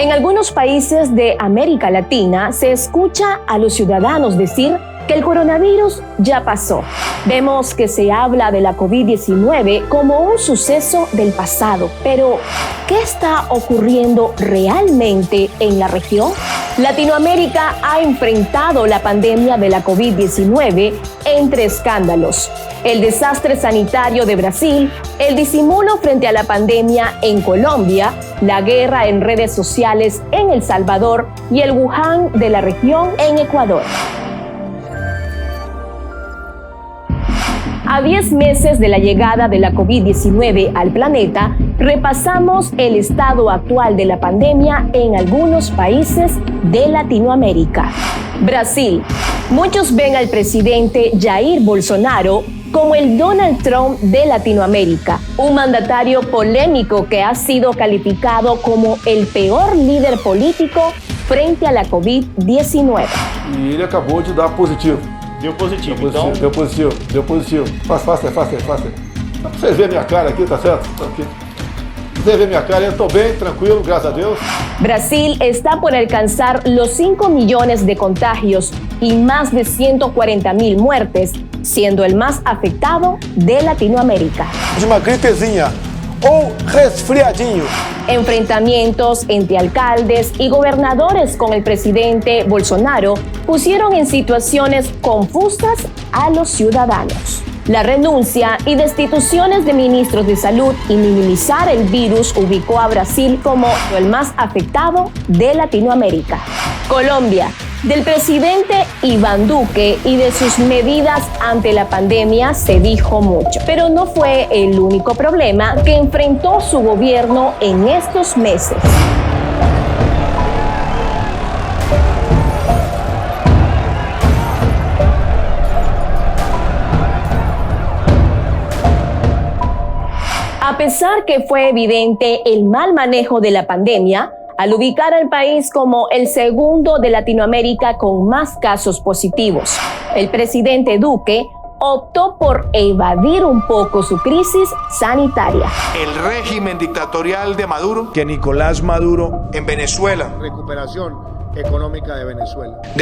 En algunos países de América Latina se escucha a los ciudadanos decir que el coronavirus ya pasó. Vemos que se habla de la COVID-19 como un suceso del pasado, pero ¿qué está ocurriendo realmente en la región? Latinoamérica ha enfrentado la pandemia de la COVID-19 entre escándalos: el desastre sanitario de Brasil, el disimulo frente a la pandemia en Colombia, la guerra en redes sociales en El Salvador y el Wuhan de la región en Ecuador. A 10 meses de la llegada de la COVID-19 al planeta, repasamos el estado actual de la pandemia en algunos países de Latinoamérica. Brasil. Muchos ven al presidente Jair Bolsonaro como el Donald Trump de Latinoamérica, un mandatario polémico que ha sido calificado como el peor líder político frente a la COVID-19. E ele acabou de dar positivo. Deu positivo, então... Deu positivo. Faça. Pra vocês verem minha cara aqui, tá certo? Aqui. Vocês verem minha cara, eu tô bem, tranquilo, graças a Deus. Brasil está por alcanzar los 5 millones de contagios y más de 140.000 muertes, siendo el más afectado de Latinoamérica. Uma gripezinha ou resfriadinho. Enfrentamientos entre alcaldes y gobernadores con el presidente Bolsonaro pusieron en situaciones confusas a los ciudadanos. La renuncia y destituciones de ministros de salud y minimizar el virus ubicó a Brasil como el más afectado de Latinoamérica. Colombia. Del presidente Iván Duque y de sus medidas ante la pandemia se dijo mucho, pero no fue el único problema que enfrentó su gobierno en estos meses. A pesar que fue evidente el mal manejo de la pandemia, al ubicar al país como el segundo de Latinoamérica con más casos positivos, el presidente Duque optó por evadir un poco su crisis sanitaria. El régimen dictatorial de Maduro, que Nicolás Maduro en Venezuela, recuperación económica de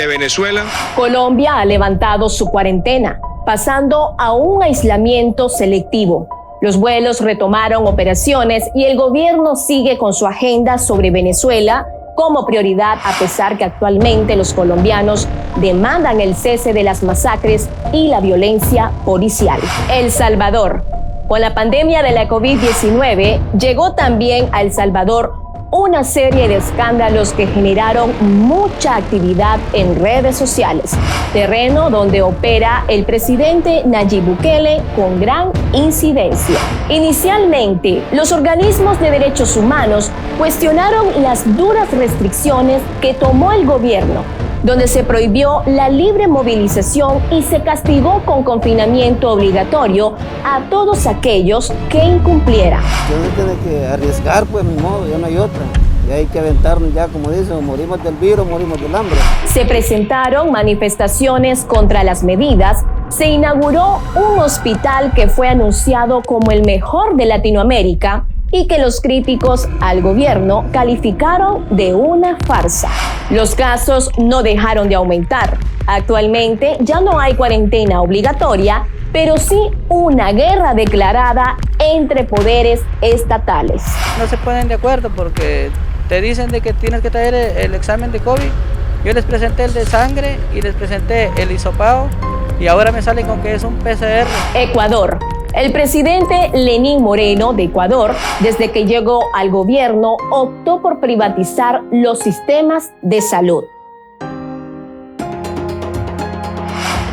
Venezuela. Colombia ha levantado su cuarentena, pasando a un aislamiento selectivo. Los vuelos retomaron operaciones y el gobierno sigue con su agenda sobre Venezuela como prioridad, a pesar que actualmente los colombianos demandan el cese de las masacres y la violencia policial. El Salvador. Con la pandemia de la COVID-19, llegó también a El Salvador una serie de escándalos que generaron mucha actividad en redes sociales, terreno donde opera el presidente Nayib Bukele con gran incidencia. Inicialmente, los organismos de derechos humanos cuestionaron las duras restricciones que tomó el gobierno, donde se prohibió la libre movilización y se castigó con confinamiento obligatorio a todos aquellos que incumplieran. Uno tiene que arriesgar, pues, ni modo, ya no hay otra. Y hay que aventarnos ya, como dicen, morimos del virus, morimos del hambre. Se presentaron manifestaciones contra las medidas. Se inauguró un hospital que fue anunciado como el mejor de Latinoamérica y que los críticos al gobierno calificaron de una farsa. Los casos no dejaron de aumentar. Actualmente ya no hay cuarentena obligatoria, pero sí una guerra declarada entre poderes estatales. No se ponen de acuerdo porque te dicen de que tienes que traer el examen de COVID. Yo les presenté el de sangre y les presenté el hisopado y ahora me salen con que es un PCR. Ecuador. El presidente Lenín Moreno de Ecuador, desde que llegó al gobierno, optó por privatizar los sistemas de salud.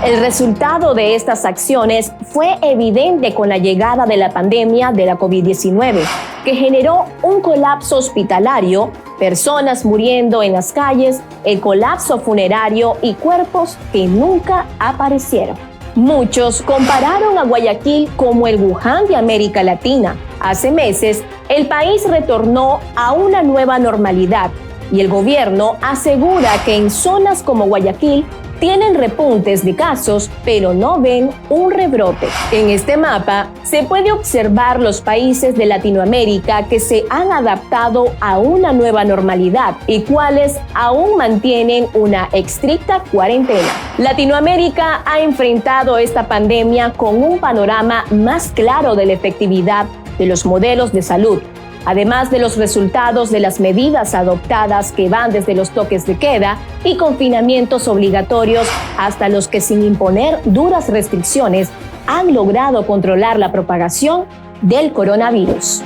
El resultado de estas acciones fue evidente con la llegada de la pandemia de la COVID-19, que generó un colapso hospitalario, personas muriendo en las calles, el colapso funerario y cuerpos que nunca aparecieron. Muchos compararon a Guayaquil como el Wuhan de América Latina. Hace meses, el país retornó a una nueva normalidad y el gobierno asegura que en zonas como Guayaquil tienen repuntes de casos, pero no ven un rebrote. En este mapa se puede observar los países de Latinoamérica que se han adaptado a una nueva normalidad y cuáles aún mantienen una estricta cuarentena. Latinoamérica ha enfrentado esta pandemia con un panorama más claro de la efectividad de los modelos de salud, además de los resultados de las medidas adoptadas que van desde los toques de queda y confinamientos obligatorios hasta los que sin imponer duras restricciones han logrado controlar la propagación del coronavirus.